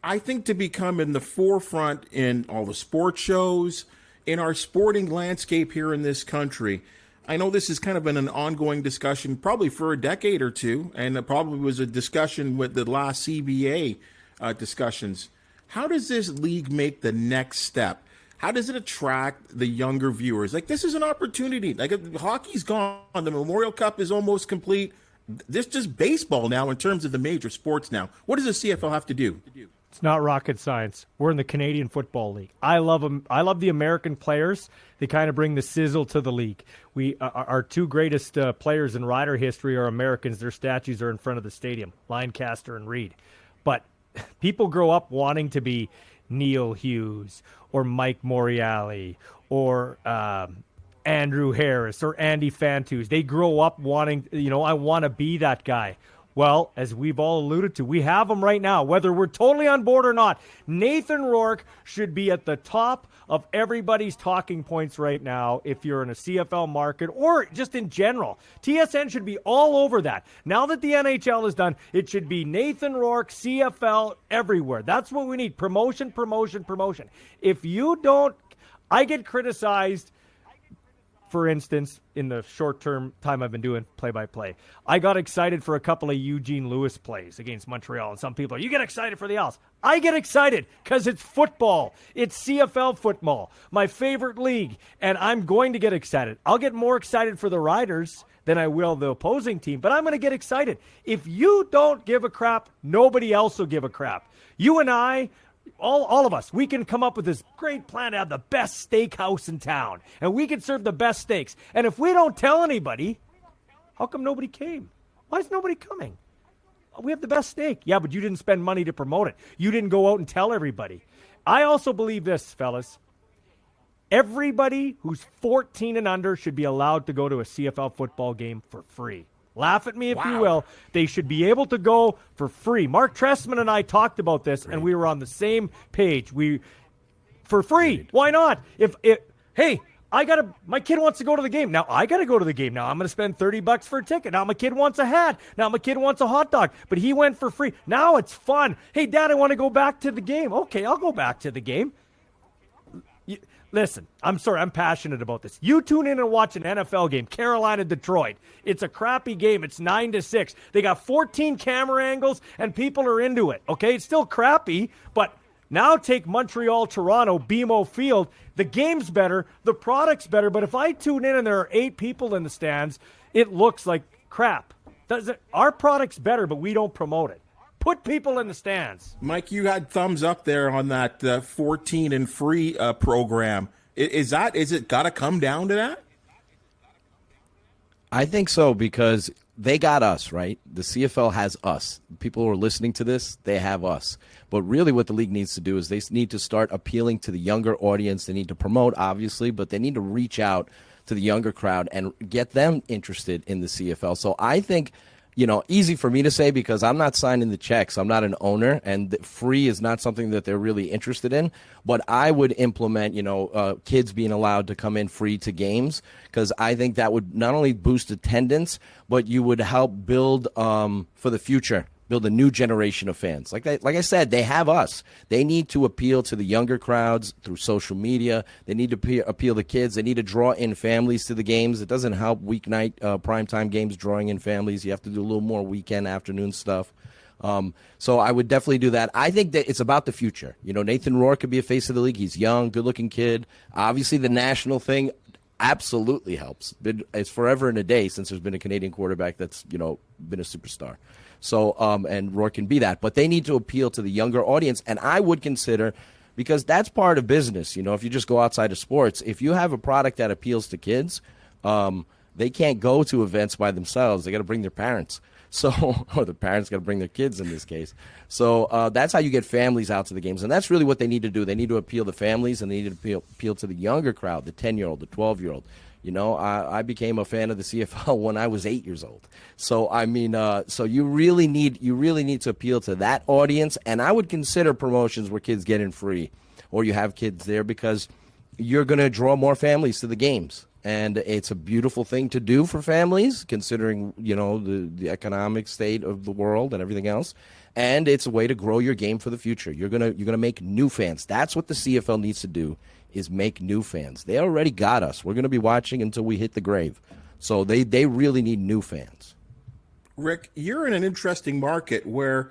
S2: I think to become in the forefront in all the sports shows, in our sporting landscape here in this country. I know this has kind of been an ongoing discussion probably for a decade or two, and it probably was a discussion with the last CBA discussions. How does this league make the next step? How does it attract the younger viewers? Like, this is an opportunity. Like, hockey's gone. The Memorial Cup is almost complete. This is just baseball now in terms of the major sports now. What does the CFL have to do?
S5: It's not rocket science. We're in the Canadian Football League. I love them. I love the American players. They kind of bring the sizzle to the league. Our two greatest players in Rider history are Americans. Their statues are in front of the stadium, Lancaster and Reed. But people grow up wanting to be Neil Hughes or Mike Moriali or Andrew Harris or Andy Fantus. They grow up wanting, I want to be that guy. Well, as we've all alluded to, we have them right now, whether we're totally on board or not. Nathan Rourke should be at the top of everybody's talking points right now if you're in a CFL market or just in general. TSN should be all over that. Now that the NHL is done, it should be Nathan Rourke, CFL, everywhere. That's what we need. Promotion, promotion, promotion. If you don't, I get criticized. For instance, in the short-term time I've been doing play-by-play, I got excited for a couple of Eugene Lewis plays against Montreal, and some people are, you get excited for the Elks. I get excited because it's football. It's CFL football, my favorite league, and I'm going to get excited. I'll get more excited for the Riders than I will the opposing team, but I'm going to get excited. If you don't give a crap, nobody else will give a crap. You and I all of us, we can come up with this great plan to have the best steakhouse in town, and we can serve the best steaks. And if we don't tell anybody, how come nobody came? Why is nobody coming? We have the best steak. Yeah, but you didn't spend money to promote it. You didn't go out and tell everybody. I also believe this, fellas. Everybody who's 14 and under should be allowed to go to a CFL football game for free. Laugh at me if you will. They should be able to go for free. Mark Trestman and I talked about this, and we were on the same page. For free. Why not? Hey, my kid wants to go to the game. Now I got to go to the game. Now I'm going to spend $30 for a ticket. Now my kid wants a hat. Now my kid wants a hot dog. But he went for free. Now it's fun. Hey, Dad, I want to go back to the game. Okay, I'll go back to the game. Listen, I'm sorry, I'm passionate about this. You tune in and watch an NFL game, Carolina-Detroit. It's a crappy game. It's 9-6. They got 14 camera angles, and people are into it, okay? It's still crappy, but now take Montreal-Toronto, BMO Field. The game's better, the product's better, but if I tune in and there are 8 people in the stands, it looks like crap. Our product's better, but we don't promote it. Put people in the stands.
S2: Mike, you had thumbs up there on that 14 and free program. Is it got to come down to that?
S4: I think so, because they got us, right? The CFL has us. People who are listening to this, they have us. But really what the league needs to do is they need to start appealing to the younger audience. They need to promote, obviously, but they need to reach out to the younger crowd and get them interested in the CFL. So I think, easy for me to say because I'm not signing the checks. I'm not an owner, and free is not something that they're really interested in. But I would implement, kids being allowed to come in free to games, because I think that would not only boost attendance, but you would help build for the future. Build a new generation of fans. Like I said, they have us. They need to appeal to the younger crowds through social media. They need to appeal to kids. They need to draw in families to the games. It doesn't help weeknight primetime games drawing in families. You have to do a little more weekend afternoon stuff. So I would definitely do that. I think that it's about the future. Nathan Rourke could be a face of the league. He's young, good-looking kid. Obviously, the national thing absolutely helps. It's forever and a day since there's been a Canadian quarterback that's, been a superstar. So, and Rourke can be that. But they need to appeal to the younger audience. And I would consider, because that's part of business, if you just go outside of sports, if you have a product that appeals to kids, they can't go to events by themselves. They got to bring their parents. So, or the parents got to bring their kids in this case. So that's how you get families out to the games. And that's really what they need to do. They need to appeal to families, and they need to appeal to the younger crowd, the 10-year-old, the 12-year-old. I became a fan of the CFL when I was 8 years old. So so you really need to appeal to that audience. And I would consider promotions where kids get in free, or you have kids there, because you're going to draw more families to the games. And it's a beautiful thing to do for families, considering the economic state of the world and everything else. And it's a way to grow your game for the future. You're gonna make new fans. That's what the CFL needs to do, is make new fans. They already got us. We're going to be watching until we hit the grave. So they really need new fans.
S2: Rick, you're in an interesting market where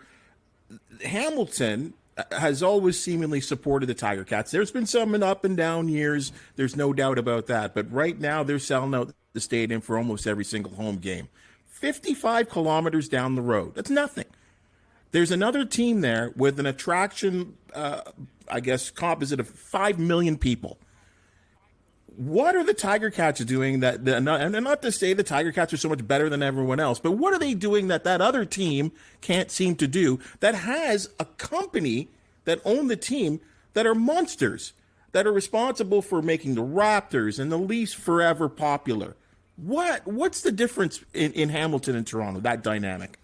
S2: Hamilton has always seemingly supported the Tiger Cats. There's been some up and down years. There's no doubt about that. But right now they're selling out the stadium for almost every single home game. 55 kilometers down the road. That's nothing. There's another team there with an attraction, composite of 5 million people. What are the Tiger Cats doing and not to say the Tiger Cats are so much better than everyone else, but what are they doing that other team can't seem to do, that has a company that own the team that are monsters, that are responsible for making the Raptors and the Leafs forever popular? What's the difference in Hamilton and Toronto, that dynamic?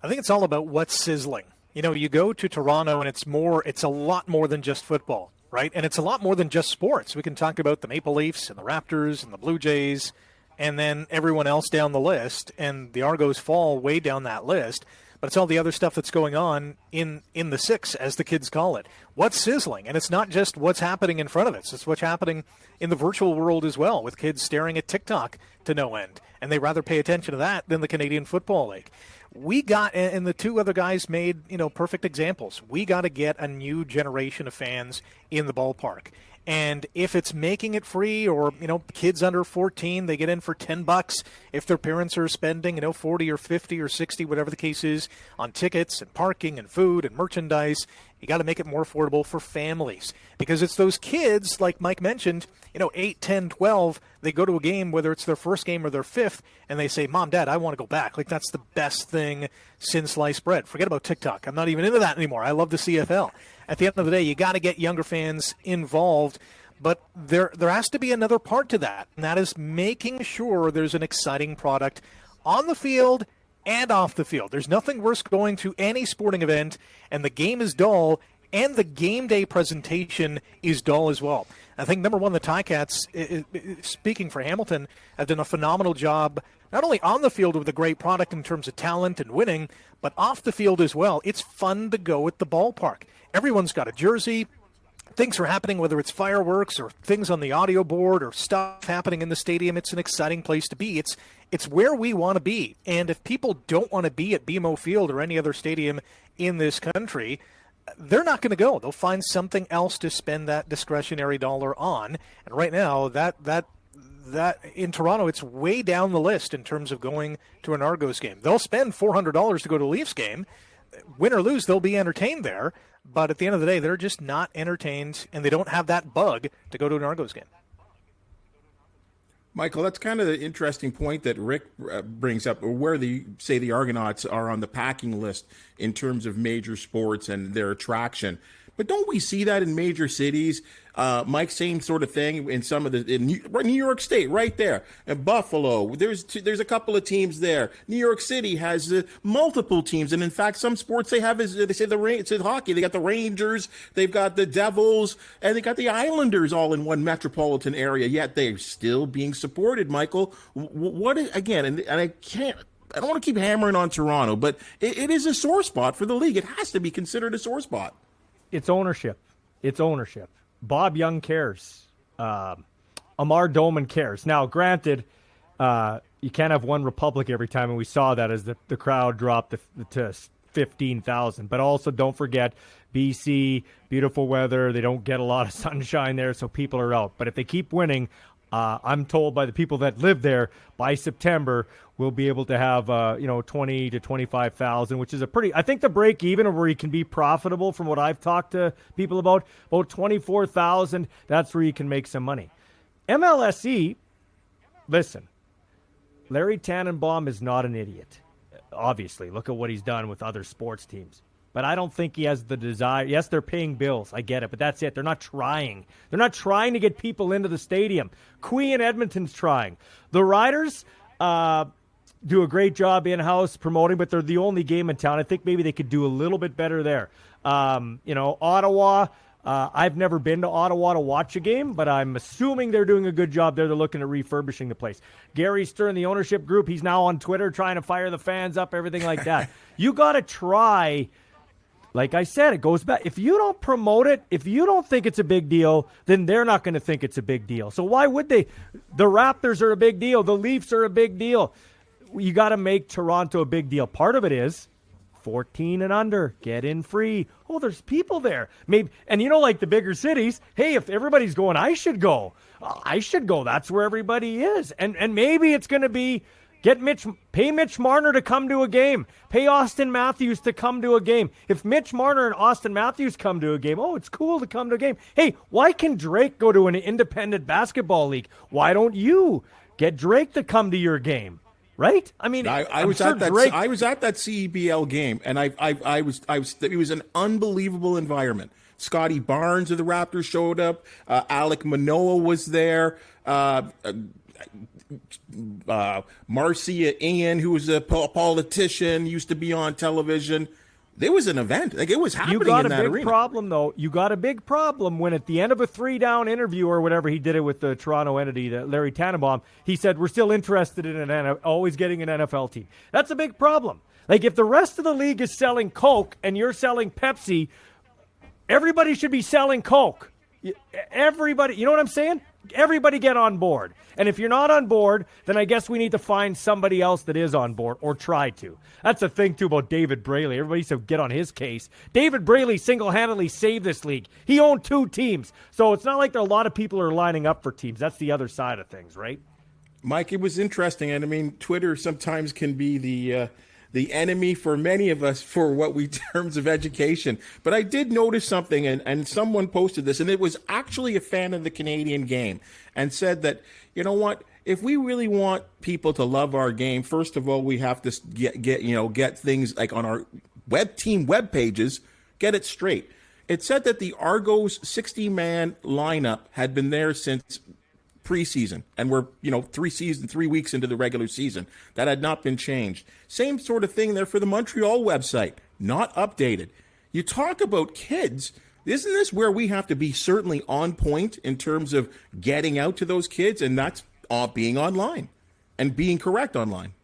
S3: I think it's all about what's sizzling. You go to Toronto and it's a lot more than just football, right? And it's a lot more than just sports. We can talk about the Maple Leafs and the Raptors and the Blue Jays and then everyone else down the list, and the Argos fall way down that list. But it's all the other stuff that's going on in the six, as the kids call it. What's sizzling? And it's not just what's happening in front of us. It's what's happening in the virtual world as well, with kids staring at TikTok to no end. And they rather pay attention to that than the Canadian Football League. We got, and the two other guys made, perfect examples. We got to get a new generation of fans in the ballpark. And if it's making it free, or, kids under 14, they get in for $10 if their parents are spending, 40 or 50 or 60, whatever the case is, on tickets and parking and food and merchandise. You got to make it more affordable for families because it's those kids, like Mike mentioned, 8, 10, 12, they go to a game, whether it's their first game or their fifth, and they say, Mom, Dad, I want to go back. Like, that's the best thing since sliced bread. Forget about TikTok. I'm not even into that anymore. I love the CFL. At the end of the day, you got to get younger fans involved, but there has to be another part to that, and that is making sure there's an exciting product on the field and off the field. There's nothing worse going to any sporting event, and the game is dull, and the game day presentation is dull as well. I think, number one, the Ticats, speaking for Hamilton, have done a phenomenal job, not only on the field with a great product in terms of talent and winning, but off the field as well. It's fun to go at the ballpark. Everyone's got a jersey. Things are happening, whether it's fireworks or things on the audio board or stuff happening in the stadium. It's an exciting place to be. It's where we want to be. And if people don't want to be at BMO Field or any other stadium in this country, they're not going to go. They'll find something else to spend that discretionary dollar on. And right now, that in Toronto, it's way down the list in terms of going to an Argos game. They'll spend $400 to go to a Leafs game. Win or lose, they'll be entertained there. But at the end of the day, they're just not entertained, and they don't have that bug to go to an Argos game.
S2: Michael, that's kind of the interesting point that Rick brings up, where the Argonauts are on the packing list in terms of major sports and their attraction. But don't we see that in major cities? Mike, same sort of thing in some of in New York State, right there, and Buffalo. There's a couple of teams there. New York City has multiple teams, and in fact, some sports they have it's in hockey. They got the Rangers, they've got the Devils, and they got the Islanders all in one metropolitan area. Yet they're still being supported. Michael, what again? And I can't. I don't want to keep hammering on Toronto, but it is a sore spot for the league. It has to be considered a sore spot.
S5: It's ownership. Bob Young cares. Amar Doman cares. Now, granted, you can't have one Republic every time, and we saw that as the crowd dropped to 15,000. But also, don't forget, BC, beautiful weather. They don't get a lot of sunshine there, so people are out. But if they keep winning, I'm told by the people that live there, by September, we'll be able to have 20 to 25,000, which is I think the break even where you can be profitable, from what I've talked to people about 24,000. That's where you can make some money. MLSE, listen, Larry Tannenbaum is not an idiot. Obviously, look at what he's done with other sports teams. But I don't think he has the desire. Yes, they're paying bills. I get it, but that's it. They're not trying. They're not trying to get people into the stadium. Quee and Edmonton's trying. The Riders do a great job in-house promoting, but they're the only game in town. I think maybe they could do a little bit better there. Ottawa, I've never been to Ottawa to watch a game, but I'm assuming they're doing a good job there. They're looking at refurbishing the place. Gary Stern, the ownership group, he's now on Twitter trying to fire the fans up, everything like that. You got to try. Like I said, it goes back. If you don't promote it, if you don't think it's a big deal, then they're not going to think it's a big deal. So why would they? The Raptors are a big deal. The Leafs are a big deal. You got to make Toronto a big deal. Part of it is 14 and under, get in free. Oh, there's people there. Maybe, and like the bigger cities, hey, if everybody's going, I should go. That's where everybody is. And maybe it's going to be pay Mitch Marner to come to a game. Pay Austin Matthews to come to a game. If Mitch Marner and Austin Matthews come to a game, it's cool to come to a game. Hey, why can Drake go to an independent basketball league? Why don't you get Drake to come to your game? Right? I mean,
S2: I was at that CEBL game, and it was an unbelievable environment. Scotty Barnes of the Raptors showed up. Alec Manoa was there. Marcia Ian, who was a politician, used to be on television. There was an event. Like, it was happening in that arena. You got a big problem, though. You got a big problem when at the end of a 3-down interview or whatever he did it with the Toronto entity, Larry Tannenbaum, he said, we're still interested in always getting an NFL team. That's a big problem. Like, if the rest of the league is selling Coke and you're selling Pepsi, everybody should be selling Coke. Everybody, you know what I'm saying? Everybody get on board. And if you're not on board, then I guess we need to find somebody else that is on board, or try to. That's the thing, too, about David Braley. Everybody used to get on his case. David Braley single-handedly saved this league. He owned 2 teams. So it's not like there are a lot of people who are lining up for teams. That's the other side of things, right? Mike, it was interesting. And, I mean, Twitter sometimes can be the the enemy for many of us for what we terms of education. But I did notice something, and someone posted this, and it was actually a fan of the Canadian game, and said that, you know what, if we really want people to love our game, first of all, we have to get things like on our team web pages, get it straight. It said that the Argos 60-man lineup had been there since preseason, and we're 3 weeks into the regular season. That had not been changed. Same sort of thing there for the Montreal website, not updated. You talk about kids. Isn't this where we have to be certainly on point in terms of getting out to those kids, and that's being online and being correct online?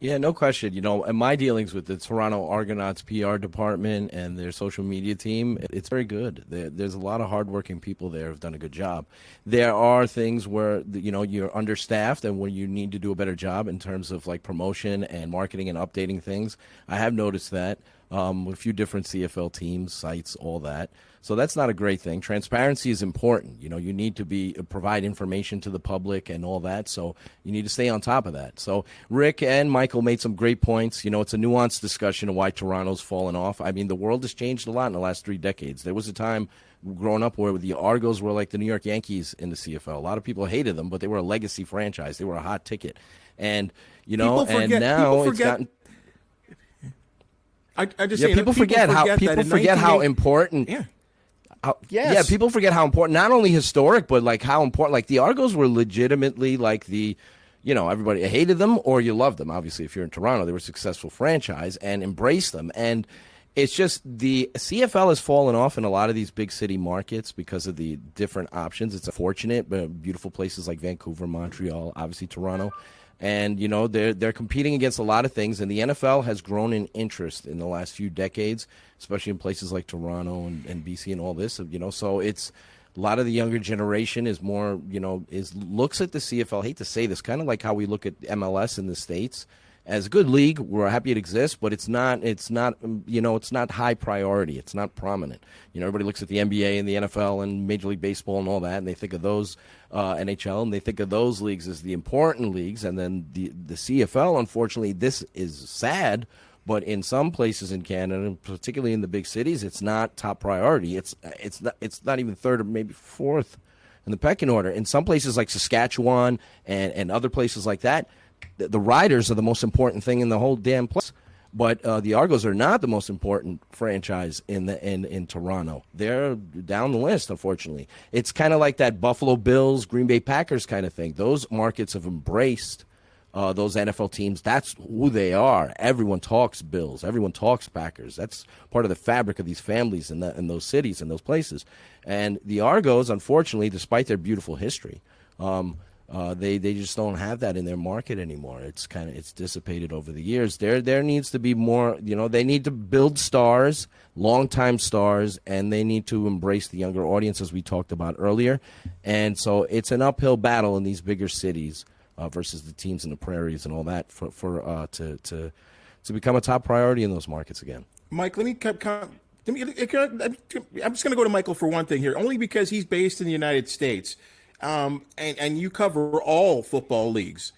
S4: Yeah, no question. In my dealings with the Toronto Argonauts PR department and their social media team, it's very good. There's a lot of hardworking people there who've done a good job. There are things where, you're understaffed and where you need to do a better job in terms of like promotion and marketing and updating things. I have noticed that with a few different CFL teams, sites, all that. So that's not a great thing. Transparency is important. You need to provide information to the public and all that. So you need to stay on top of that. So Rick and Michael made some great points. It's a nuanced discussion of why Toronto's fallen off. I mean, the world has changed a lot in the last 3 decades. There was a time growing up where the Argos were like the New York Yankees in the CFL. A lot of people hated them, but they were a legacy franchise. They were a hot ticket. And, now it's gotten... People forget how important...
S2: Yeah.
S4: Yes. Yeah, people forget how important, not only historic, but like how important, like the Argos were legitimately like everybody hated them or you loved them. Obviously, if you're in Toronto, they were a successful franchise and embraced them. And it's just the CFL has fallen off in a lot of these big city markets because of the different options. It's unfortunate, but beautiful places like Vancouver, Montreal, obviously Toronto. And, they're competing against a lot of things. And the NFL has grown in interest in the last few decades, especially in places like Toronto and BC and all this. So it's a lot of the younger generation is more, looks at the CFL. I hate to say this, kind of like how we look at MLS in the States. As a good league, we're happy it exists, but it's not high priority. It's not prominent. Everybody looks at the NBA and the NFL and Major League Baseball and all that, and they think of those NHL, and they think of those leagues as the important leagues. And then the CFL, unfortunately, this is sad, but in some places in Canada, particularly in the big cities, it's not top priority. It's not even third or maybe fourth in the pecking order. In some places like Saskatchewan and other places like that, the Riders are the most important thing in the whole damn place. But the Argos are not the most important franchise in Toronto. They're down the list, unfortunately. It's kind of like that Buffalo Bills, Green Bay Packers kind of thing. Those markets have embraced those NFL teams. That's who they are. Everyone talks Bills. Everyone talks Packers. That's part of the fabric of these families in those cities and those places. And the Argos, unfortunately, despite their beautiful history, they just don't have that in their market anymore. It's dissipated over the years. There needs to be more. They need to build stars, longtime stars, and they need to embrace the younger audience, as we talked about earlier. And so it's an uphill battle in these bigger cities versus the teams in the prairies and all that to become a top priority in those markets again.
S2: Mike, I'm just going to go to Michael for one thing here, only because he's based in the United States. And you cover all football leagues.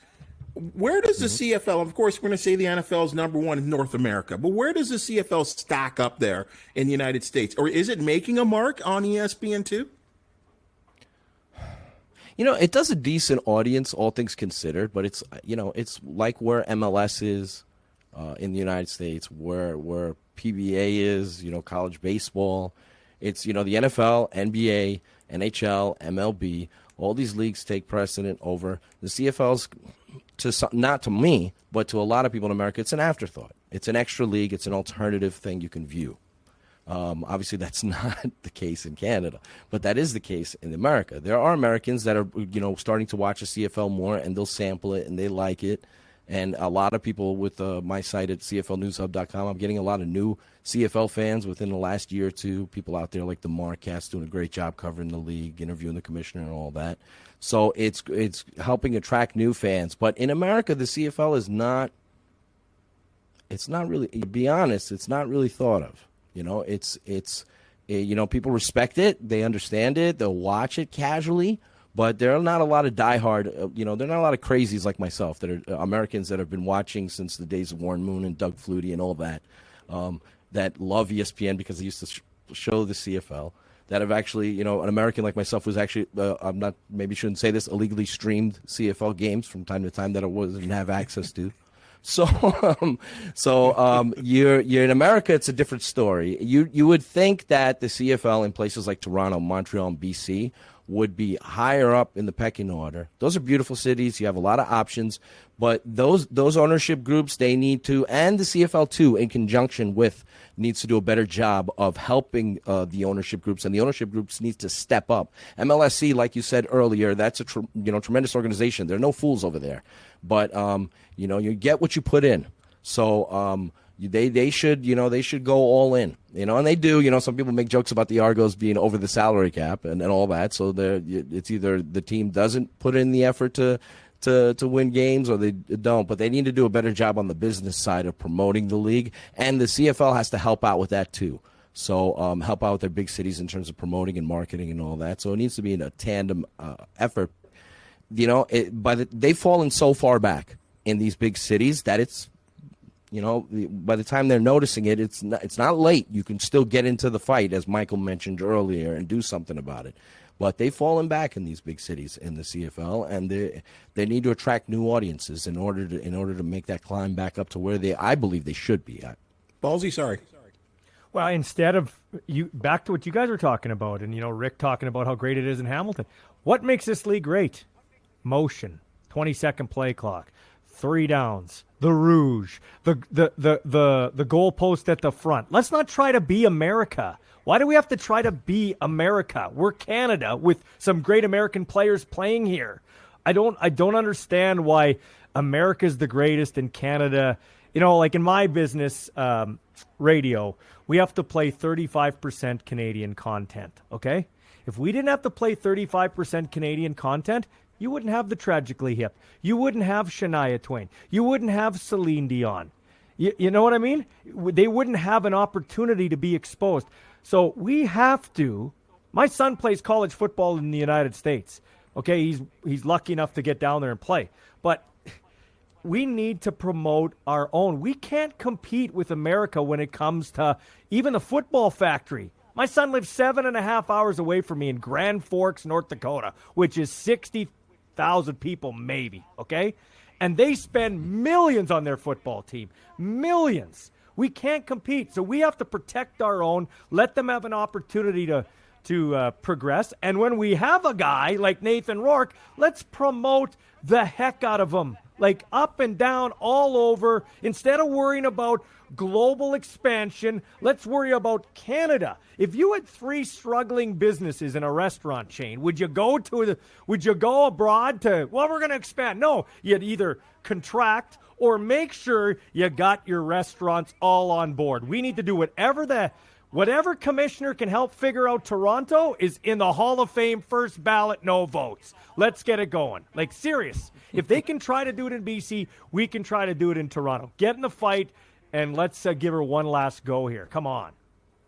S2: Where does the CFL, of course, we're going to say the NFL is number one in North America, but where does the CFL stack up there in the United States? Or is it making a mark on ESPN too?
S4: It does a decent audience, all things considered, but it's like where MLS is in the United States, where PBA is, college baseball. It's, the NFL, NBA, NHL, MLB. All these leagues take precedent over the CFL's. Not to me, but to a lot of people in America, it's an afterthought. It's an extra league. It's an alternative thing you can view. Obviously, that's not the case in Canada, but that is the case in America. There are Americans that are, starting to watch the CFL more, and they'll sample it and they like it. And a lot of people with my site at CFLNewsHub.com, I'm getting a lot of new CFL fans within the last year or two. People out there like the Marcast doing a great job covering the league, interviewing the commissioner and all that. So it's helping attract new fans. But in America, the CFL is not. It's not really. To be honest, it's not really thought of. People respect it, they understand it, they'll watch it casually. But there are not a lot of diehard, there are not a lot of crazies like myself that are Americans that have been watching since the days of Warren Moon and Doug Flutie and all that, that love ESPN because they used to show the CFL, that have actually, an American like myself was actually, I'm not, maybe shouldn't say this, illegally streamed CFL games from time to time that I didn't have access to. So, you're in America. It's a different story. You would think that the CFL in places like Toronto, Montreal, and BC would be higher up in the pecking order. Those are beautiful cities. You have a lot of options, but those ownership groups, they need to, and the CFL too, in conjunction with, needs to do a better job of helping the ownership groups, and the ownership groups need to step up. MLSC, like you said earlier, that's a tremendous organization. There are no fools over there, but you get what you put in. So they should go all in, and they do. Some people make jokes about the Argos being over the salary cap and all that. So it's either the team doesn't put in the effort to win games or they don't, but they need to do a better job on the business side of promoting the league, and the CFL has to help out with that too. So help out with their big cities in terms of promoting and marketing and all that. So it needs to be in a tandem effort. They've fallen so far back in these big cities that it's, by the time they're noticing it, it's not late. You can still get into the fight, as Michael mentioned earlier, and do something about it. But they've fallen back in these big cities in the CFL, and they need to attract new audiences in order to make that climb back up to where I believe they should be at.
S2: Ballsy, sorry.
S5: Well, instead of back to what you guys were talking about, and Rick talking about how great it is in Hamilton. What makes this league great? Motion, 20-second play clock, 3 downs, the rouge, the goalpost at the front. Let's not try to be America. Why do we have to try to be America? We're Canada with some great American players playing here. I don't understand why America's the greatest and Canada. Like in my business, radio, we have to play 35% Canadian content. Okay, if we didn't have to play 35% Canadian content, you wouldn't have the Tragically Hip. You wouldn't have Shania Twain. You wouldn't have Celine Dion. You know what I mean? They wouldn't have an opportunity to be exposed. So we have to. My son plays college football in the United States. Okay, he's lucky enough to get down there and play. But we need to promote our own. We can't compete with America when it comes to even the football factory. My son lives 7.5 hours away from me in Grand Forks, North Dakota, which is 60,000 people maybe, okay? And they spend millions on their football team. Millions. We can't compete, so we have to protect our own, let them have an opportunity to progress. And when we have a guy like Nathan Rourke, let's promote the heck out of him, like up and down, all over. Instead of worrying about global expansion, let's worry about Canada. If you had 3 struggling businesses in a restaurant chain, would you go abroad to, well, we're going to expand? No, you'd either contract or make sure you got your restaurants all on board. We need to do whatever commissioner can help figure out Toronto is in the Hall of Fame, first ballot, no votes. Let's get it going. Like, serious. If they can try to do it in BC, we can try to do it in Toronto. Get in the fight, and let's give her one last go here. Come on.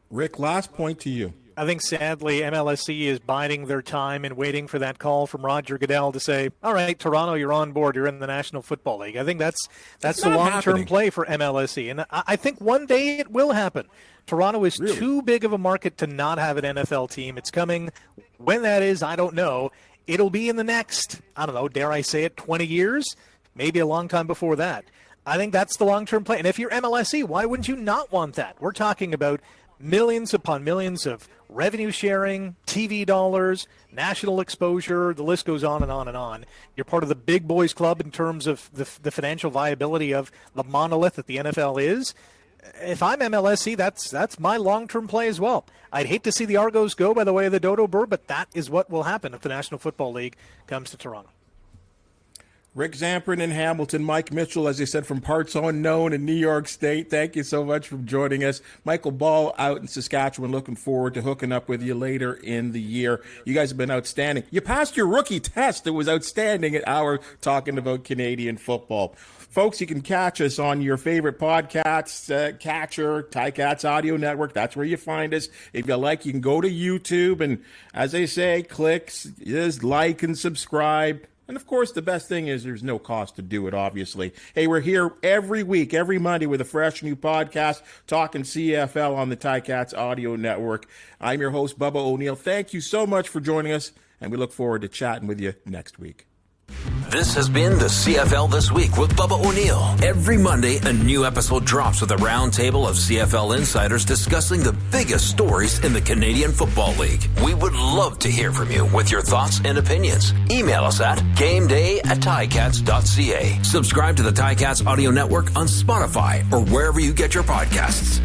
S2: Rick, last point to you.
S3: I think, sadly, MLSC is biding their time and waiting for that call from Roger Goodell to say, all right, Toronto, you're on board. You're in the National Football League. I think that's the long-term play for MLSC. And I think one day it will happen. Toronto is too big of a market to not have an NFL team. It's coming. When that is, I don't know. It'll be in the next, I don't know, dare I say it, 20 years? Maybe a long time before that. I think that's the long-term play. And if you're MLSC, why wouldn't you not want that? We're talking about millions upon millions of revenue sharing, TV dollars, national exposure, the list goes on and on and on. You're part of the big boys club in terms of the financial viability of the monolith that the NFL is. If I'm MLSC, that's my long-term play as well. I'd hate to see the Argos go by the way of the Dodo Bird, but that is what will happen if the National Football League comes to Toronto.
S2: Rick Zamperin in Hamilton, Mike Mitchell, as I said, from parts unknown in New York State. Thank you so much for joining us. Michael Ball out in Saskatchewan. Looking forward to hooking up with you later in the year. You guys have been outstanding. You passed your rookie test. It was outstanding at our talking about Canadian football. Folks, you can catch us on your favorite podcasts catcher, Ticats Audio Network. That's where you find us. If you like, you can go to YouTube. And as they say, clicks, just like and subscribe. And, of course, the best thing is there's no cost to do it, obviously. Hey, we're here every week, every Monday with a fresh new podcast, talking CFL on the Ticats Audio Network. I'm your host, Bubba O'Neil. Thank you so much for joining us, and we look forward to chatting with you next week.
S1: This has been the CFL This Week with Bubba O'Neil. Every Monday, a new episode drops with a roundtable of CFL insiders discussing the biggest stories in the Canadian Football League. We would love to hear from you with your thoughts and opinions. Email us at gameday@ticats.ca. Subscribe to the Ticats Audio Network on Spotify or wherever you get your podcasts.